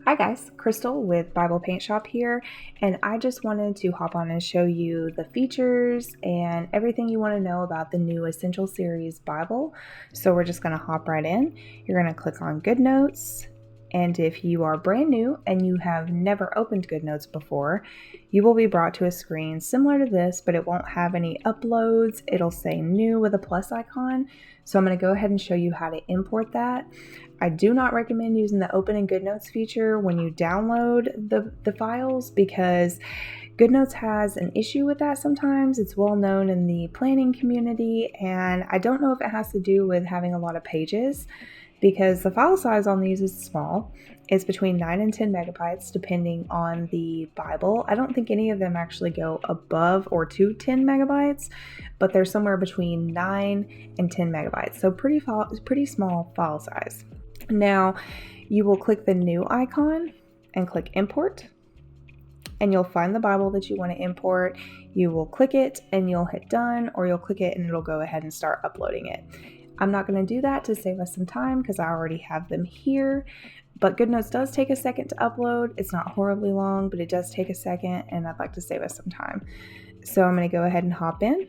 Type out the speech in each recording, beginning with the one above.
Hi guys, Crystal with Bible Paintshop here, and I just wanted to hop on and show you the features and everything you want to know about the new Essential Series Bible. So we're just going to hop right in. You're going to click on GoodNotes, and if you are brand new and you have never opened GoodNotes before, you will be brought to a screen similar to this, but it won't have any uploads. It'll say new with a plus icon. So I'm going to go ahead and show you how to import that. I do not recommend using the Open in GoodNotes feature when you download the files because GoodNotes has an issue with that sometimes. It's well known in the planning community, and I don't know if it has to do with having a lot of pages because the file size on these is small. It's between 9 and 10 megabytes depending on the Bible. I don't think any of them actually go above or to 10 megabytes, but they're somewhere between 9 and 10 megabytes. So pretty small file size. Now, you will click the new icon and click import, and you'll find the Bible that you want to import. You will click it and you'll hit done, or you'll click it and it'll go ahead and start uploading it. I'm not going to do that to save us some time because I already have them here, but GoodNotes does take a second to upload. It's not horribly long, but it does take a second, and I'd like to save us some time. So I'm going to go ahead and hop in.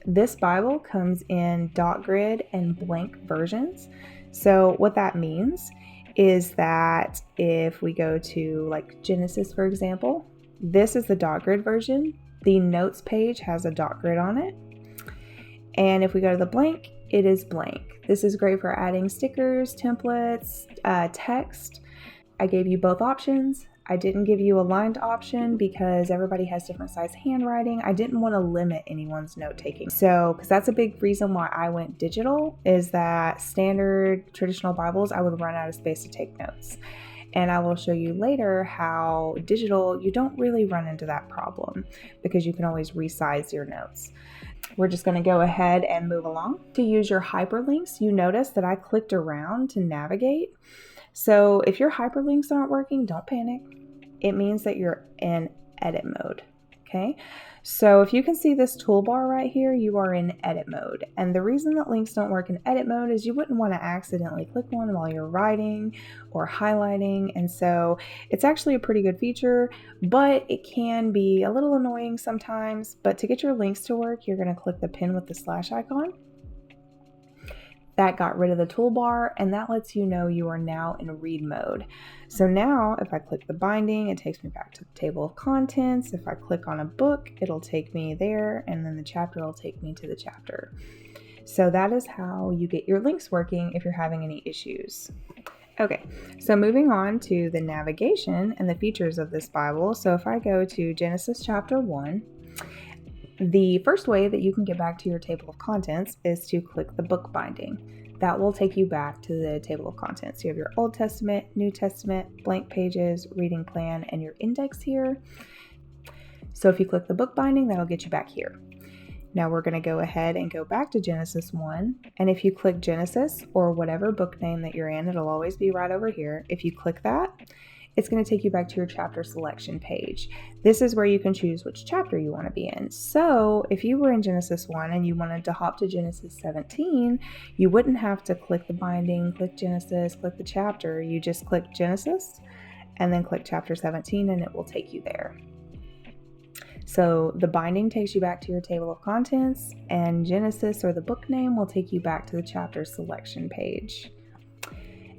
This Bible comes in dot grid and blank versions. So what that means is that if we go to like Genesis, for example, this is the dot grid version. The notes page has a dot grid on it. And if we go to the blank, it is blank. This is great for adding stickers, templates, text. I gave you both options. I didn't give you a lined option because everybody has different size handwriting. I didn't want to limit anyone's note taking. So, because that's a big reason why I went digital, is that standard traditional Bibles, I would run out of space to take notes. And I will show you later how digital, you don't really run into that problem because you can always resize your notes. We're just going to go ahead and move along. To use your hyperlinks, you notice that I clicked around to navigate. So if your hyperlinks aren't working, don't panic. It means that you're in edit mode, okay? So if you can see this toolbar right here, you are in edit mode. And the reason that links don't work in edit mode is you wouldn't want to accidentally click one while you're writing or highlighting. And so it's actually a pretty good feature, but it can be a little annoying sometimes. But to get your links to work, you're going to click the pin with the slash icon. That got rid of the toolbar, and that lets you know you are now in read mode. So now if I click the binding, it takes me back to the table of contents. If I click on a book, it'll take me there, and then the chapter will take me to the chapter. So that is how you get your links working if you're having any issues. Okay, so moving on to the navigation and the features of this Bible. So if I go to Genesis chapter 1, the first way that you can get back to your table of contents is to click the book binding. That will take you back to the table of contents. You have your Old Testament, New Testament, blank pages, reading plan, and your index here. So if you click the book binding, that'll get you back here. Now we're going to go ahead and go back to Genesis 1. And if you click Genesis or whatever book name that you're in, it'll always be right over here. If you click that, it's going to take you back to your chapter selection page. This is where you can choose which chapter you want to be in. So if you were in Genesis 1 and you wanted to hop to Genesis 17, you wouldn't have to click the binding, click Genesis, click the chapter. You just click Genesis and then click chapter 17 and it will take you there. So the binding takes you back to your table of contents, and Genesis or the book name will take you back to the chapter selection page.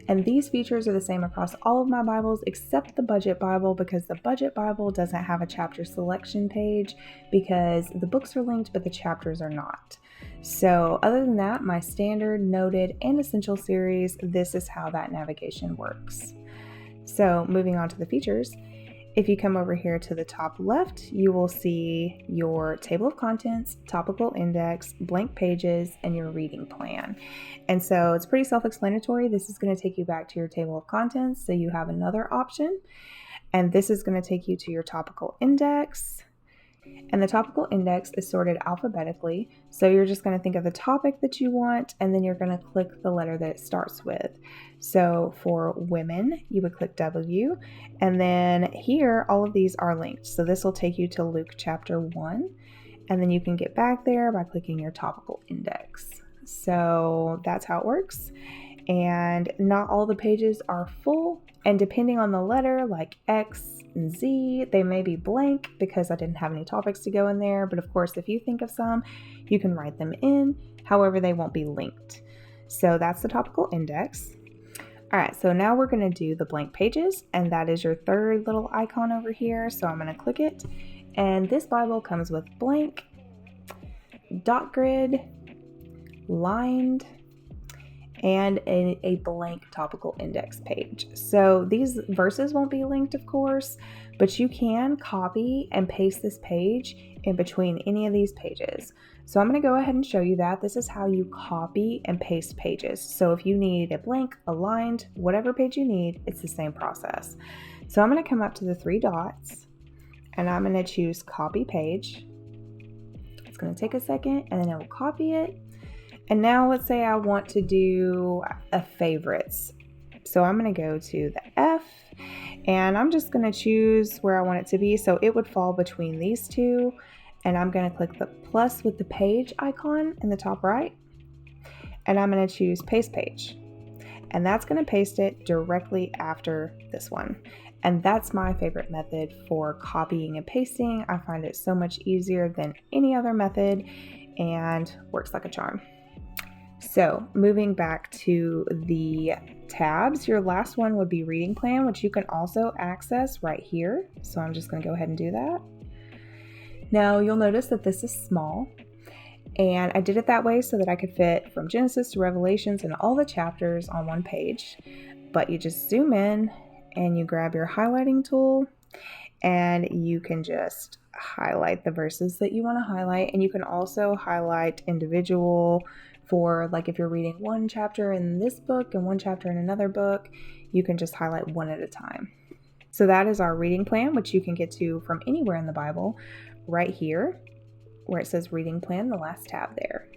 And these features are the same across all of my Bibles except the Budget Bible, because the Budget Bible doesn't have a chapter selection page because the books are linked but the chapters are not. So other than that, my standard, noted, and essential series, this is how that navigation works. So moving on to the features. If you come over here to the top left, you will see your table of contents, topical index, blank pages, and your reading plan. And so it's pretty self-explanatory. This is going to take you back to your table of contents. So you have another option, and this is going to take you to your topical index. And the topical index is sorted alphabetically. So you're just going to think of the topic that you want, and then you're going to click the letter that it starts with. So for women, you would click W, and then here, all of these are linked. So this will take you to Luke chapter 1, and then you can get back there by clicking your topical index. So that's how it works. And not all the pages are full, and depending on the letter like X and Z, they may be blank because I didn't have any topics to go in there. But of course, if you think of some, you can write them in. However, they won't be linked. So that's the topical index. All right, so now we're going to do the blank pages, and that is your third little icon over here. So I'm going to click it, and this Bible comes with blank, dot grid, lined, and a blank topical index page. So these verses won't be linked, of course, but you can copy and paste this page in between any of these pages. So I'm going to go ahead and show you that. This is how you copy and paste pages. So if you need a blank, a lined, whatever page you need, it's the same process. So I'm going to come up to the three dots, and I'm going to choose copy page. It's going to take a second, and then I will copy it. And now let's say I want to do a favorites. So I'm going to go to the F, and I'm just going to choose where I want it to be. So it would fall between these two, and I'm going to click the plus with the page icon in the top right, and I'm going to choose paste page. And that's going to paste it directly after this one. And that's my favorite method for copying and pasting. I find it so much easier than any other method and works like a charm. So moving back to the tabs, your last one would be reading plan, which you can also access right here. So I'm just going to go ahead and do that. Now you'll notice that this is small, and I did it that way so that I could fit from Genesis to Revelations and all the chapters on one page. But you just zoom in and you grab your highlighting tool, and you can just highlight the verses that you want to highlight. And you can also highlight individual for, like, if you're reading one chapter in this book and one chapter in another book, you can just highlight one at a time. So that is our reading plan, which you can get to from anywhere in the Bible, right here where it says reading plan, the last tab there.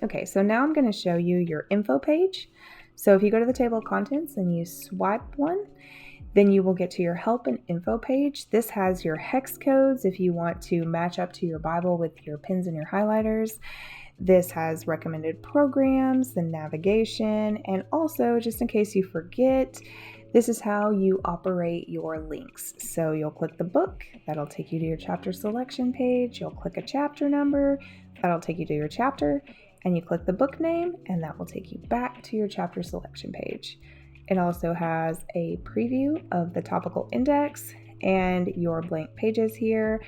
Okay, so now I'm going to show you your info page. So if you go to the table of contents and you swipe one, then you will get to your help and info page. This has your hex codes if you want to match up to your Bible with your pens and your highlighters. This has recommended programs, the navigation, and also, just in case you forget, this is how you operate your links. So you'll click the book, that'll take you to your chapter selection page. You'll click a chapter number, that'll take you to your chapter, and you click the book name, and that will take you back to your chapter selection page. It also has a preview of the topical index and your blank pages here,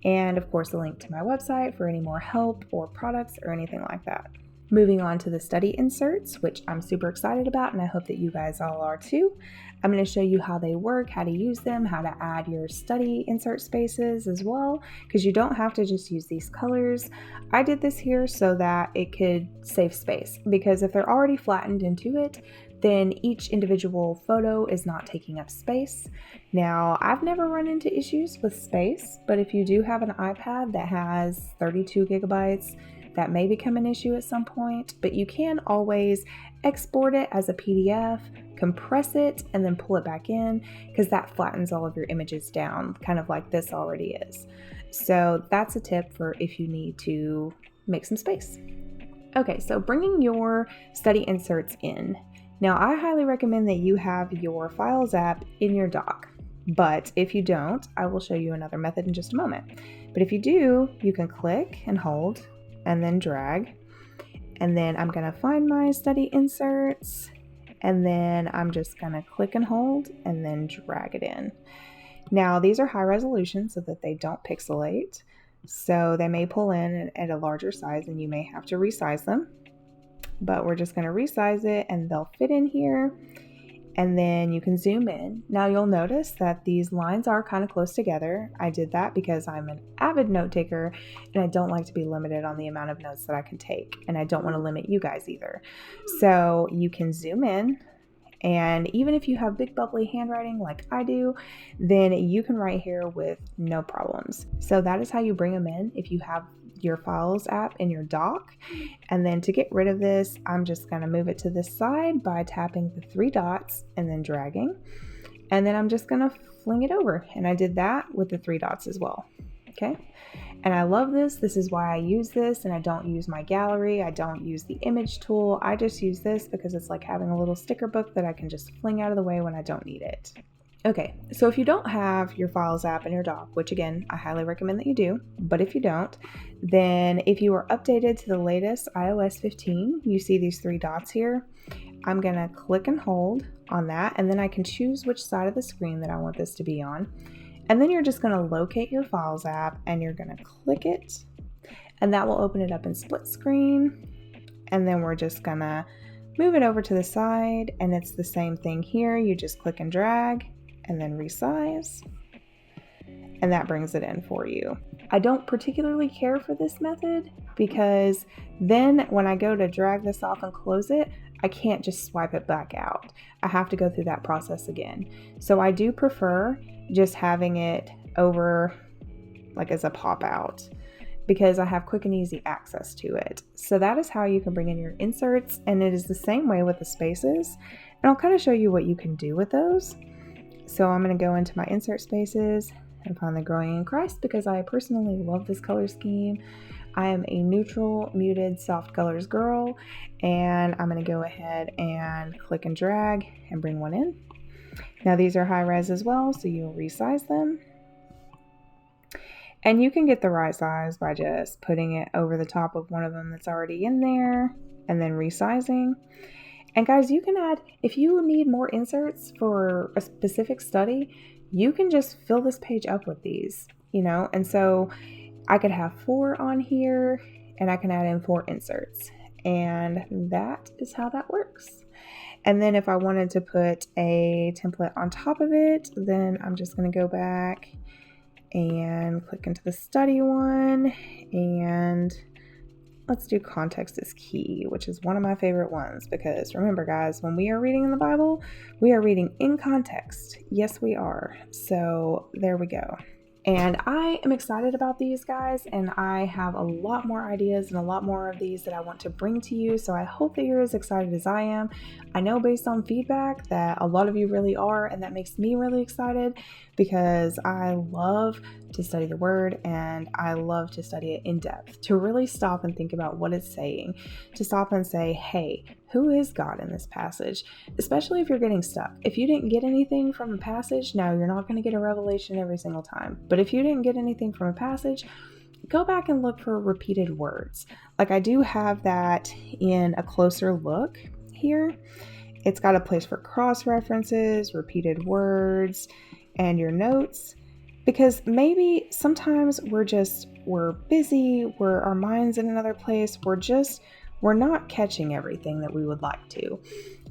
and of course a link to my website for any more help or products or anything like that. Moving on to the study inserts, which I'm super excited about, and I hope that you guys all are too. I'm going to show you how they work, how to use them, how to add your study insert spaces as well, because you don't have to just use these colors. I did this here so that it could save space, because if they're already flattened into it, then each individual photo is not taking up space. Now, I've never run into issues with space, but if you do have an iPad that has 32 gigabytes, that may become an issue at some point, but you can always export it as a PDF, compress it, and then pull it back in, because that flattens all of your images down, kind of like this already is. So that's a tip for if you need to make some space. Okay, so bringing your study inserts in. Now, I highly recommend that you have your Files app in your dock, but if you don't, I will show you another method in just a moment. But if you do, you can click and hold and then drag, and then I'm going to find my study inserts, and then I'm just going to click and hold and then drag it in. Now, these are high resolution so that they don't pixelate, so they may pull in at a larger size and you may have to resize them. But we're just going to resize it and they'll fit in here, and then you can zoom in. Now you'll notice that these lines are kind of close together. I did that because I'm an avid note taker and I don't like to be limited on the amount of notes that I can take, and I don't want to limit you guys either. So you can zoom in, and even if you have big bubbly handwriting like I do, then you can write here with no problems. So that is how you bring them in if you have your Files app in your dock. And then to get rid of this, I'm just going to move it to this side by tapping the three dots and then dragging. And then I'm just going to fling it over. And I did that with the three dots as well. Okay. And I love this. This is why I use this, and I don't use my gallery. I don't use the image tool. I just use this because it's like having a little sticker book that I can just fling out of the way when I don't need it. Okay, so if you don't have your Files app in your dock, which again, I highly recommend that you do, but if you don't, then if you are updated to the latest iOS 15, you see these 3 dots here. I'm gonna click and hold on that, and then I can choose which side of the screen that I want this to be on. And then you're just gonna locate your Files app and you're gonna click it, and that will open it up in split screen. And then we're just gonna move it over to the side, and it's the same thing here. You just click and drag and then resize, and that brings it in for you. I don't particularly care for this method because then when I go to drag this off and close it, I can't just swipe it back out. I have to go through that process again. So I do prefer just having it over like as a pop out because I have quick and easy access to it. So that is how you can bring in your inserts, and it is the same way with the spaces. And I'll kind of show you what you can do with those. So I'm going to go into my insert spaces and find the Growing in Christ because I personally love this color scheme. I am a neutral, muted, soft colors girl, and I'm going to go ahead and click and drag and bring one in. Now these are high res as well, so you'll resize them. And you can get the right size by just putting it over the top of one of them that's already in there and then resizing. And guys, you can add, if you need more inserts for a specific study, you can just fill this page up with these, you know? And so I could have 4 on here and I can add in 4 inserts. And that is how that works. And then if I wanted to put a template on top of it, then I'm just going to go back and click into the study one, and let's do context is key, which is one of my favorite ones because remember guys, when we are reading in the Bible, we are reading in context. Yes, we are. So there we go. And I am excited about these guys, and I have a lot more ideas and a lot more of these that I want to bring to you. So I hope that you're as excited as I am. I know based on feedback that a lot of you really are, and that makes me really excited because I love to study the word and I love to study it in depth, to really stop and think about what it's saying, to stop and say, hey, who is God in this passage? Especially if you're getting stuck. If you didn't get anything from a passage, now you're not going to get a revelation every single time. But if you didn't get anything from a passage, go back and look for repeated words. Like I do have that in a closer look here. It's got a place for cross references, repeated words, and your notes. Because maybe sometimes we're busy, our mind's in another place, we're not catching everything that we would like to.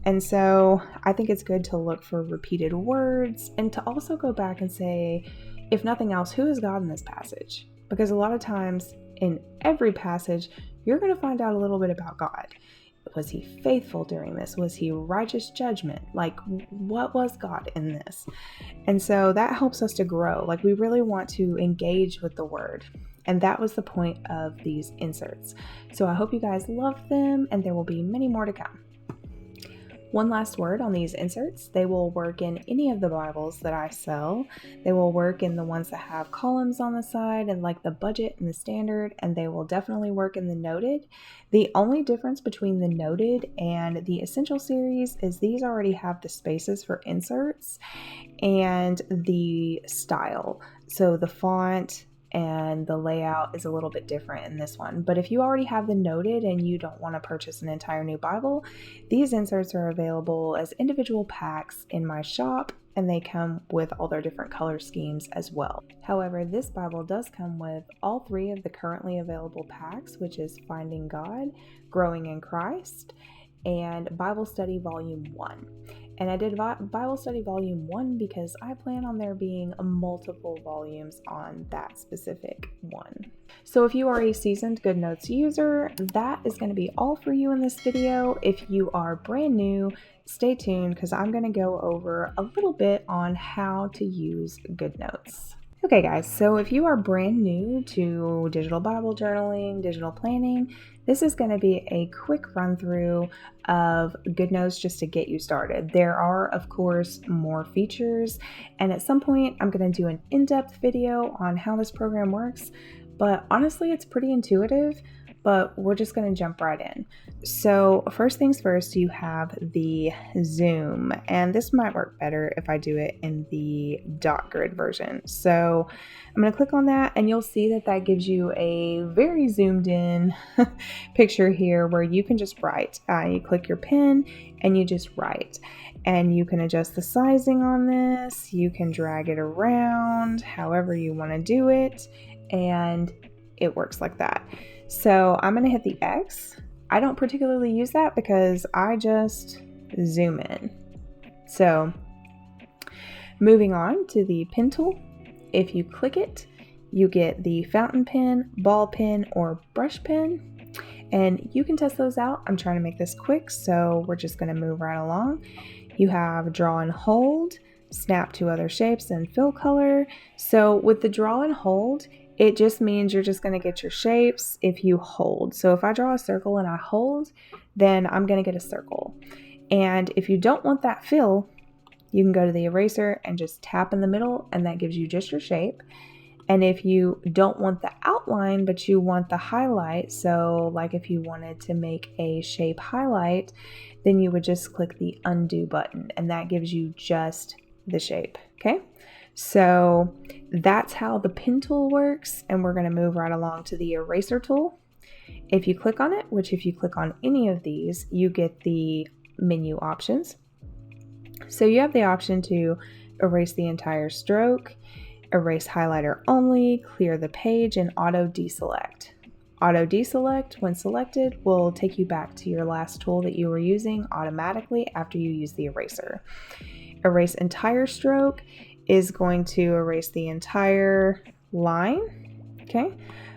And so I think it's good to look for repeated words and to also go back and say, if nothing else, who is God in this passage? Because a lot of times in every passage, you're going to find out a little bit about God. Was he faithful during this? Was he righteous judgment? Like, what was God in this? And so that helps us to grow. Like, we really want to engage with the word. And that was the point of these inserts. So I hope you guys love them, and there will be many more to come. One last word on these inserts. They will work in any of the Bibles that I sell. They will work in the ones that have columns on the side and like the budget and the standard, and they will definitely work in the noted. The only difference between the noted and the essential series is these already have the spaces for inserts and the style. So the font and the layout is a little bit different in this one. But if you already have the noted and you don't want to purchase an entire new Bible, these inserts are available as individual packs in my shop, and they come with all their different color schemes as well. However, this Bible does come with all 3 of the currently available packs, which is Finding God, Growing in Christ, and Bible Study Volume 1. And I did Bible Study Volume 1 because I plan on there being multiple volumes on that specific one. So if you are a seasoned GoodNotes user, that is going to be all for you in this video. If you are brand new, stay tuned because I'm going to go over a little bit on how to use GoodNotes. Okay guys, so if you are brand new to digital Bible journaling, digital planning, this is going to be a quick run through of GoodNotes just to get you started. There are, of course, more features, and at some point I'm going to do an in-depth video on how this program works. but honestly, it's pretty intuitive, but we're just going to jump right in. So first things first, you have the zoom, and this might work better if I do it in the dot grid version. So I'm going to click on that, and you'll see that that gives you a very zoomed in picture here where you can just write. You click your pen and you just write, and you can adjust the sizing on this. You can drag it around however you want to do it, and it works like that. So I'm going to hit the X. I don't particularly use that because I just zoom in. So moving on to the pen tool. If you click it, you get the fountain pen, ball pen, or brush pen, and you can test those out. I'm trying to make this quick, so we're just going to move right along. You have draw and hold, snap to other shapes, and fill color. So with the draw and hold, it just means you're just going to get your shapes if you hold. So if I draw a circle and I hold, then I'm going to get a circle. And if you don't want that fill, you can go to the eraser and just tap in the middle, and that gives you just your shape. And if you don't want the outline, but you want the highlight, so like if you wanted to make a shape highlight, then you would just click the undo button, and that gives you just the shape, okay? So that's how the pen tool works, and we're going to move right along to the eraser tool. If you click on it, which if you click on any of these, you get the menu options. So you have the option to erase the entire stroke, erase highlighter only, clear the page, and auto deselect. Auto deselect, when selected, will take you back to your last tool that you were using automatically after you use the eraser. Erase entire stroke is going to erase the entire line, okay?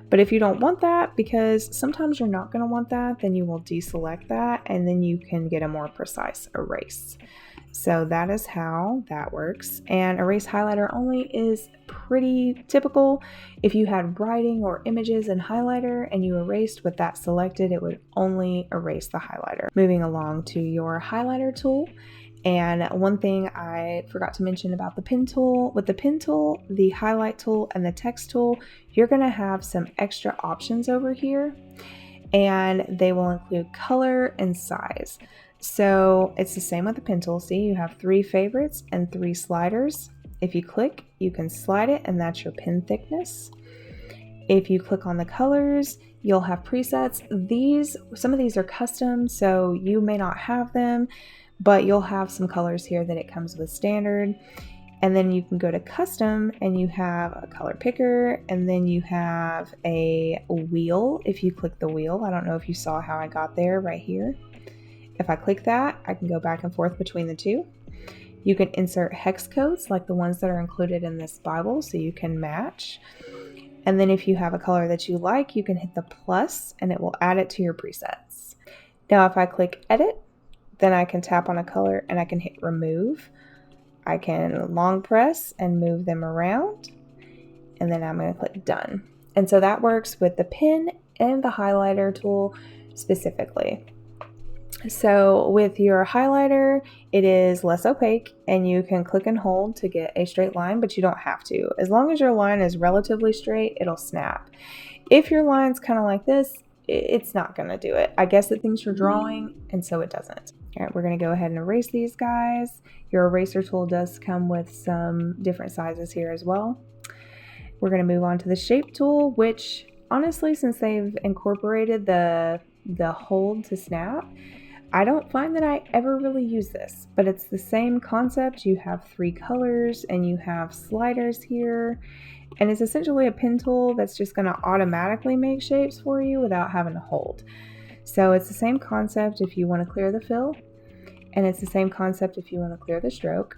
But if you don't want that, because sometimes you're not going to want that, then you will deselect that, and then you can get a more precise erase. So that is how that works. And erase highlighter only is pretty typical. If you had writing or images in highlighter and you erased with that selected, it would only erase the highlighter. Moving along to your highlighter tool. And one thing I forgot to mention about the pen tool, with the pen tool, the highlight tool, and the text tool, you're going to have some extra options over here, and they will include color and size. So it's the same with the pen tool. See, you have 3 favorites and 3 sliders. If you click, you can slide it, and that's your pen thickness. If you click on the colors, you'll have presets. Some of these are custom, so you may not have them, but you'll have some colors here that it comes with standard. And then you can go to custom, and you have a color picker, and then you have a wheel. If you click the wheel, I don't know if you saw how I got there right here. If I click that, I can go back and forth between the two. You can insert hex codes like the ones that are included in this Bible, so you can match. And then if you have a color that you like, you can hit the plus, and it will add it to your presets. Now if I click edit, then I can tap on a color and I can hit remove. I can long press and move them around, and then I'm going to click done. And so that works with the pen and the highlighter tool specifically. So with your highlighter, it is less opaque, and you can click and hold to get a straight line, but you don't have to. As long as your line is relatively straight, it'll snap. If your line's kind of like this, it's not going to do it. I guess it thinks you're drawing, and so it doesn't. All right, we're going to go ahead and erase these guys. Your eraser tool does come with some different sizes here as well. We're going to move on to the shape tool, which honestly, since they've incorporated the hold to snap, I don't find that I ever really use this, but it's the same concept. You have 3 colors and you have sliders here, and it's essentially a pen tool that's just going to automatically make shapes for you without having to hold. So it's the same concept if you want to clear the fill, and it's the same concept if you want to clear the stroke,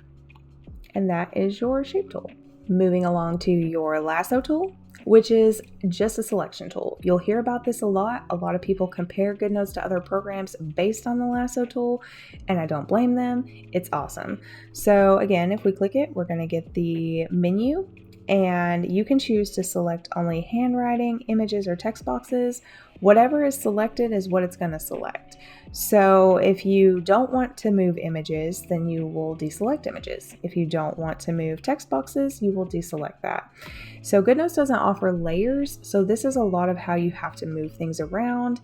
and that is your shape tool. Moving along to your lasso tool, which is just a selection tool. You'll hear about this a lot. A lot of people compare GoodNotes to other programs based on the lasso tool, and I don't blame them. It's awesome. So again, if we click it, we're going to get the menu, and you can choose to select only handwriting, images, or text boxes. Whatever is selected is what it's going to select. So if you don't want to move images, then you will deselect images. If you don't want to move text boxes, you will deselect that. So GoodNotes doesn't offer layers, so this is a lot of how you have to move things around.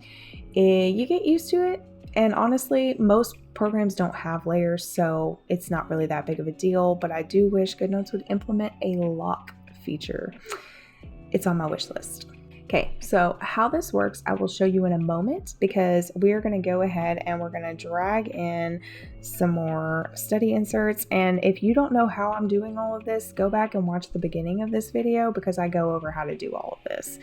You get used to it, and honestly, most programs don't have layers, so it's not really that big of a deal, but I do wish GoodNotes would implement a lock feature. It's on my wish list. Okay, so how this works, I will show you in a moment, because we are going to go ahead and we're going to drag in some more study inserts. And if you don't know how I'm doing all of this, go back and watch the beginning of this video, because I go over how to do all of this.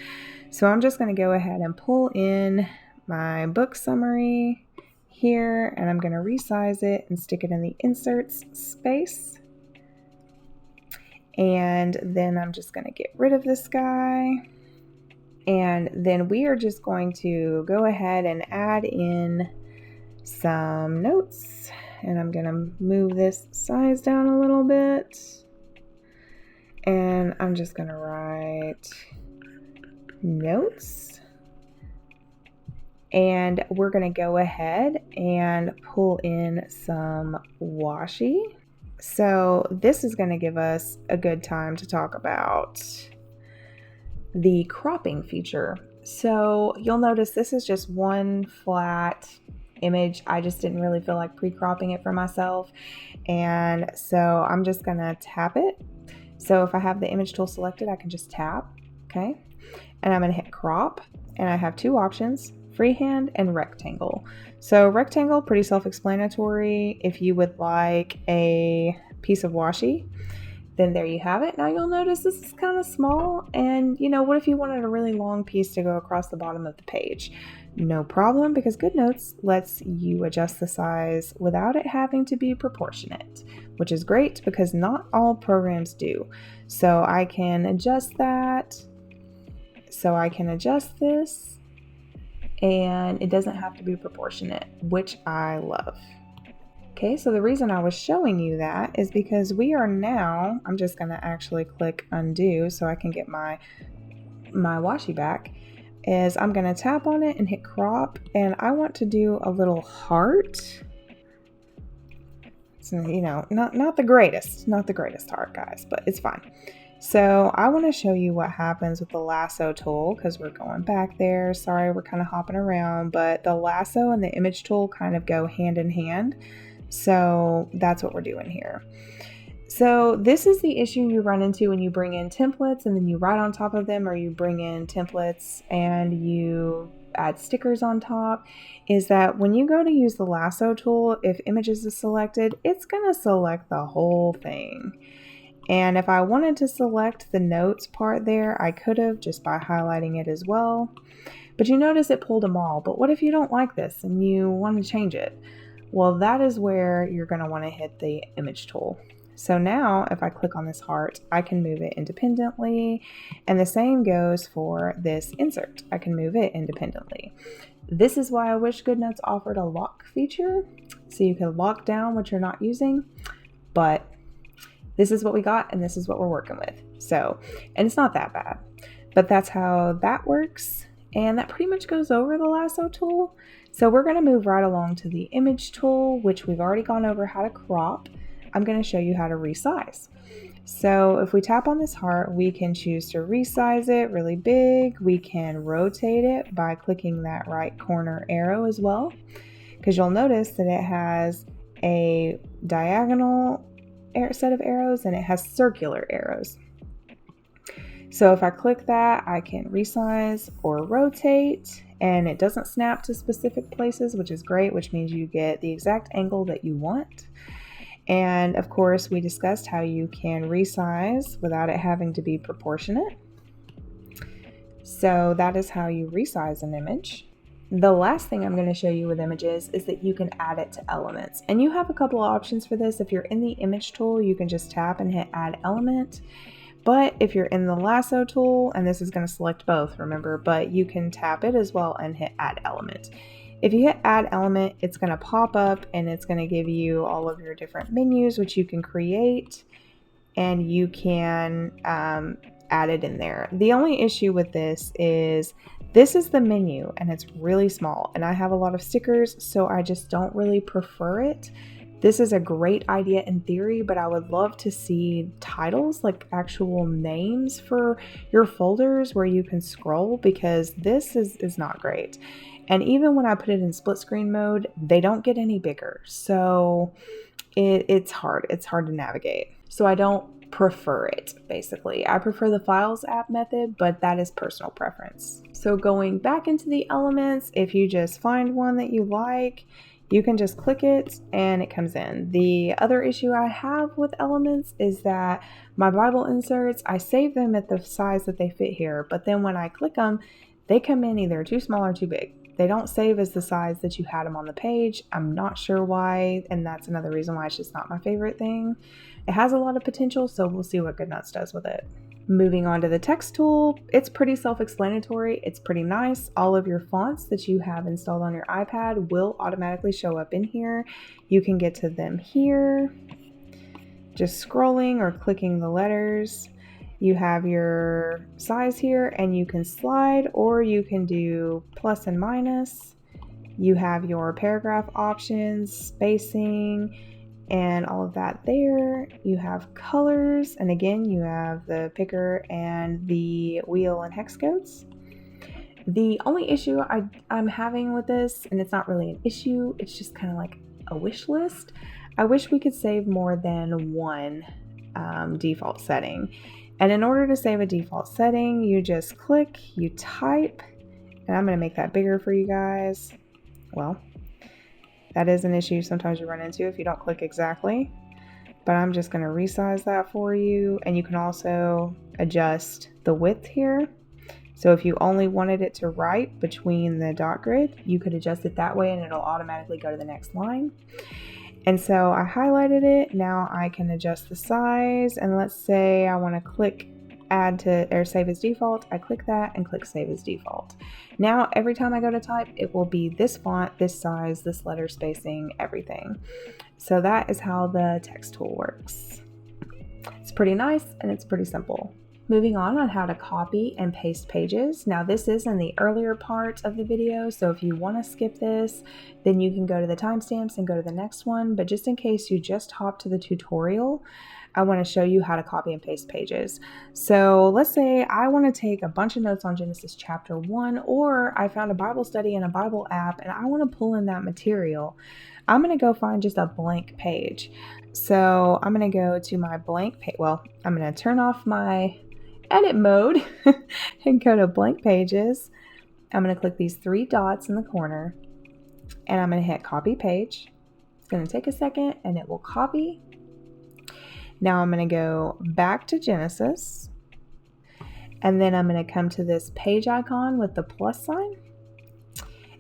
So I'm just going to go ahead and pull in my book summary here, and I'm going to resize it and stick it in the inserts space. And then I'm just going to get rid of this guy. And then we are just going to go ahead and add in some notes. And I'm going to move this size down a little bit. And I'm just going to write notes. And we're going to go ahead and pull in some washi. So this is going to give us a good time to talk about the cropping feature. So you'll notice this is just one flat image. I just didn't really feel like pre-cropping it for myself. And so I'm just going to tap it. So if I have the image tool selected, I can just tap, okay? And I'm going to hit crop, and I have two options: freehand and rectangle. So rectangle, pretty self-explanatory. If you would like a piece of washi, then there you have it. Now you'll notice this is kind of small, and what if you wanted a really long piece to go across the bottom of the page? No problem, because GoodNotes lets you adjust the size without it having to be proportionate, which is great because not all programs do. So I can adjust that. So I can adjust this, and it doesn't have to be proportionate, which I love. Okay, so the reason I was showing you that is because we are now, I'm just going to actually click undo so I can get my washi back, is I'm going to tap on it and hit crop, and I want to do a little heart. So, not the greatest heart, guys, but it's fine. So I want to show you what happens with the lasso tool, because we're going back there. Sorry, we're kind of hopping around, but the lasso and the image tool kind of go hand in hand. So that's what we're doing here. So this is the issue you run into when you bring in templates and then you write on top of them, or you bring in templates and you add stickers on top, is that when you go to use the lasso tool, if images is selected, it's going to select the whole thing. And if I wanted to select the notes part there, I could have, just by highlighting it as well. But you notice it pulled them all. But what if you don't like this and you want to change it? Well, that is where you're going to want to hit the image tool. So now if I click on this heart, I can move it independently. And the same goes for this insert. I can move it independently. This is why I wish GoodNotes offered a lock feature, so you can lock down what you're not using. But this is what we got, and this is what we're working with. So, and it's not that bad, but that's how that works. And that pretty much goes over the lasso tool. So we're going to move right along to the image tool, which we've already gone over how to crop. I'm going to show you how to resize. So if we tap on this heart, we can choose to resize it really big. We can rotate it by clicking that right corner arrow as well, because you'll notice that it has a diagonal set of arrows and it has circular arrows. So if I click that, I can resize or rotate, and it doesn't snap to specific places, which is great, which means you get the exact angle that you want. And of course, we discussed how you can resize without it having to be proportionate. So that is how you resize an image. The last thing I'm going to show you with images is that you can add it to elements. And you have a couple of options for this. If you're in the image tool, you can just tap and hit add element. But if you're in the lasso tool, and this is going to select both, remember, but you can tap it as well and hit add element. If you hit add element, it's going to pop up and it's going to give you all of your different menus, which you can create. and you can add it in there. The only issue with this is the menu and it's really small, and I have a lot of stickers, so I just don't really prefer it. This is a great idea in theory, but I would love to see titles, like actual names for your folders where you can scroll, because this is not great. And even when I put it in split screen mode, they don't get any bigger. So it's hard. It's hard to navigate. So I don't prefer it, basically. I prefer the Files app method, but that is personal preference. So going back into the elements, if you just find one that you like, you can just click it and it comes in. The other issue I have with elements is that my Bible inserts, I save them at the size that they fit here, but then when I click them, they come in either too small or too big. They don't save as the size that you had them on the page. I'm not sure why, and that's another reason why it's just not my favorite thing. It has a lot of potential, so we'll see what GoodNotes does with it. Moving on to the text tool, it's pretty self-explanatory. It's pretty nice. All of your fonts that you have installed on your iPad will automatically show up in here. You can get to them here, just scrolling or clicking the letters. You have your size here, and you can slide or you can do plus and minus. You have your paragraph options, spacing, and all of that there. You have colors, and again, you have the picker and the wheel and hex codes. The only issue I'm having with this, and it's not really an issue, it's just kind of like a wish list. I wish we could save more than one default setting. And in order to save a default setting, you just click, you type, and I'm going to make that bigger for you guys. Well, that is an issue sometimes you run into if you don't click exactly, but I'm just going to resize that for you. And you can also adjust the width here. So if you only wanted it to write between the dot grid, you could adjust it that way and it'll automatically go to the next line. And so I highlighted it. Now I can adjust the size, and let's say I want to click add to or save as default. I click that and click save as default. Now every time I go to type, it will be this font, this size, this letter spacing, everything. So that is how the text tool works. It's pretty nice and it's pretty simple. Moving on how to copy and paste pages. Now this is in the earlier part of the video, so if you want to skip this, then you can go to the timestamps and go to the next one. But just in case you just hop to the tutorial, I want to show you how to copy and paste pages. So let's say I want to take a bunch of notes on Genesis chapter 1, or I found a Bible study in a Bible app and I want to pull in that material. I'm going to go find just a blank page. So I'm going to go to my blank page. Well, I'm going to turn off my edit mode and go to blank pages. I'm going to click these three dots in the corner and I'm going to hit copy page. It's going to take a second and it will copy. Now I'm going to go back to Genesis, and then I'm going to come to this page icon with the plus sign,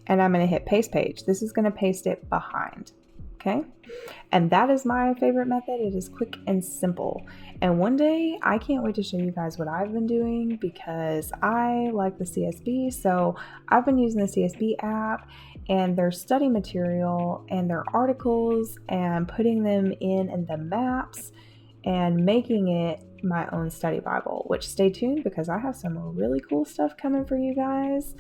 and I'm going to hit paste page. This is going to paste it behind. Okay, and that is my favorite method. It is quick and simple. And one day I can't wait to show you guys what I've been doing, because I like the CSB. So I've been using the CSB app and their study material and their articles and putting them in the maps and making it my own study Bible, which stay tuned because I have some really cool stuff coming for you guys.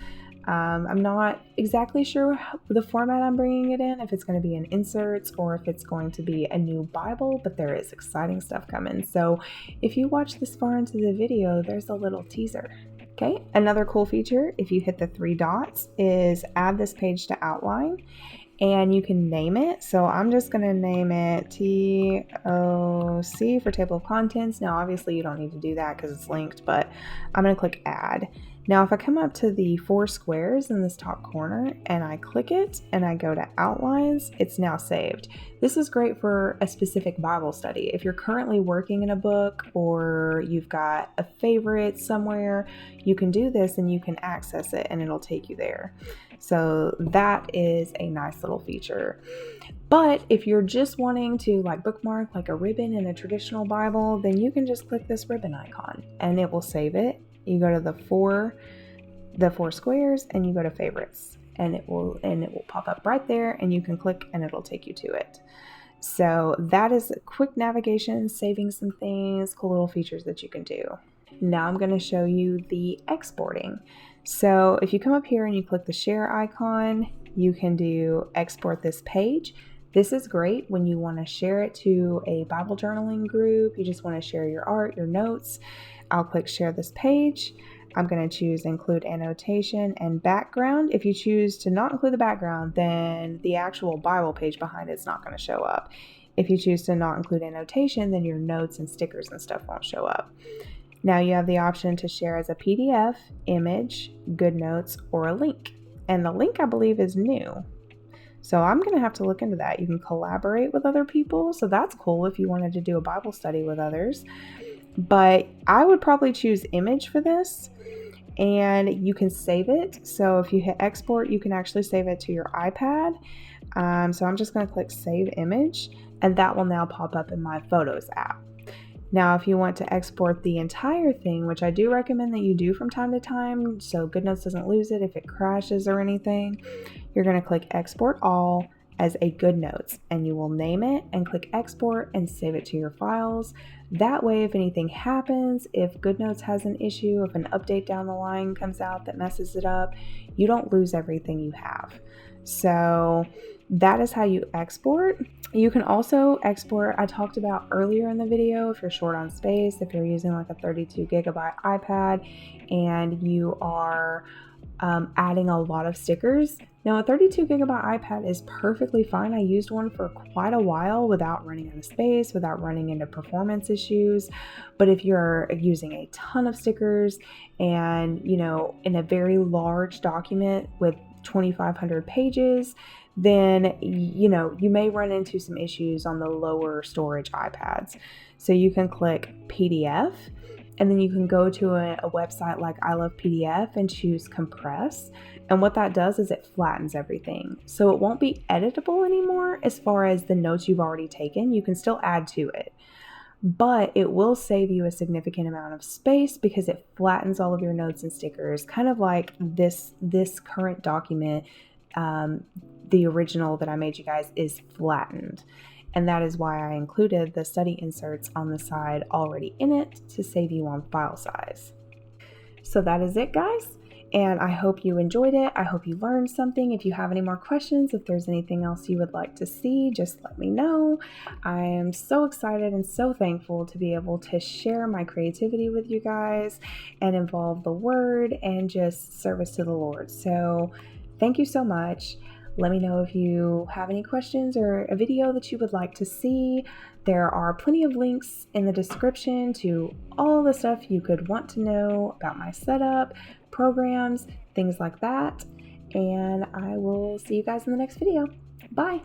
I'm not exactly sure the format I'm bringing it in, if it's going to be in inserts or if it's going to be a new Bible, but there is exciting stuff coming. So if you watch this far into the video, there's a little teaser. Okay, another cool feature, if you hit the three dots, is add this page to outline, and you can name it. So I'm just going to name it TOC for table of contents. Now, obviously you don't need to do that because it's linked, but I'm going to click add. Now, if I come up to the four squares in this top corner and I click it and I go to outlines, it's now saved. This is great for a specific Bible study. If you're currently working in a book or you've got a favorite somewhere, you can do this and you can access it and it'll take you there. So that is a nice little feature. But if you're just wanting to like bookmark like a ribbon in a traditional Bible, then you can just click this ribbon icon and it will save it. You go to the four squares and you go to favorites, and it will pop up right there, and you can click and it'll take you to it. So that is quick navigation, saving some things, cool little features that you can do. Now I'm going to show you the exporting. So if you come up here and you click the share icon, you can do export this page. This is great when you want to share it to a Bible journaling group. You just want to share your art, your notes. I'll click share this page. I'm going to choose include annotation and background. If you choose to not include the background, then the actual Bible page behind it's not going to show up. If you choose to not include annotation, then your notes and stickers and stuff won't show up. Now you have the option to share as a PDF, image, GoodNotes, or a link. And the link, I believe, is new. So I'm going to have to look into that. You can collaborate with other people. So that's cool if you wanted to do a Bible study with others. But I would probably choose image for this. And you can save it. So if you hit export, you can actually save it to your iPad. So I'm just going to click save image. And that will now pop up in my Photos app. Now, if you want to export the entire thing, which I do recommend that you do from time to time, so GoodNotes doesn't lose it if it crashes or anything, you're going to click Export All as a GoodNotes, and you will name it and click Export and save it to your files. That way, if anything happens, if GoodNotes has an issue, if an update down the line comes out that messes it up, you don't lose everything you have. So that is how you export. You can also export, I talked about earlier in the video, if you're short on space, if you're using like a 32 gigabyte iPad and you are adding a lot of stickers. Now a 32 gigabyte iPad is perfectly fine. I used one for quite a while without running out of space, without running into performance issues. But if you're using a ton of stickers and, you know, in a very large document with 2,500 pages, then, you know, you may run into some issues on the lower storage iPads. So you can click PDF, and then you can go to a website like I Love PDF and choose compress. And what that does is it flattens everything. So it won't be editable anymore as far as the notes you've already taken. You can still add to it, but it will save you a significant amount of space because it flattens all of your notes and stickers, kind of like this current document. The original that I made you guys is flattened. And that is why I included the study inserts on the side already in it to save you on file size. So that is it, guys. And I hope you enjoyed it. I hope you learned something. If you have any more questions, if there's anything else you would like to see, just let me know. I am so excited and so thankful to be able to share my creativity with you guys and involve the word and just service to the Lord. So thank you so much. Let me know if you have any questions or a video that you would like to see. There are plenty of links in the description to all the stuff you could want to know about my setup, programs, things like that. And I will see you guys in the next video. Bye.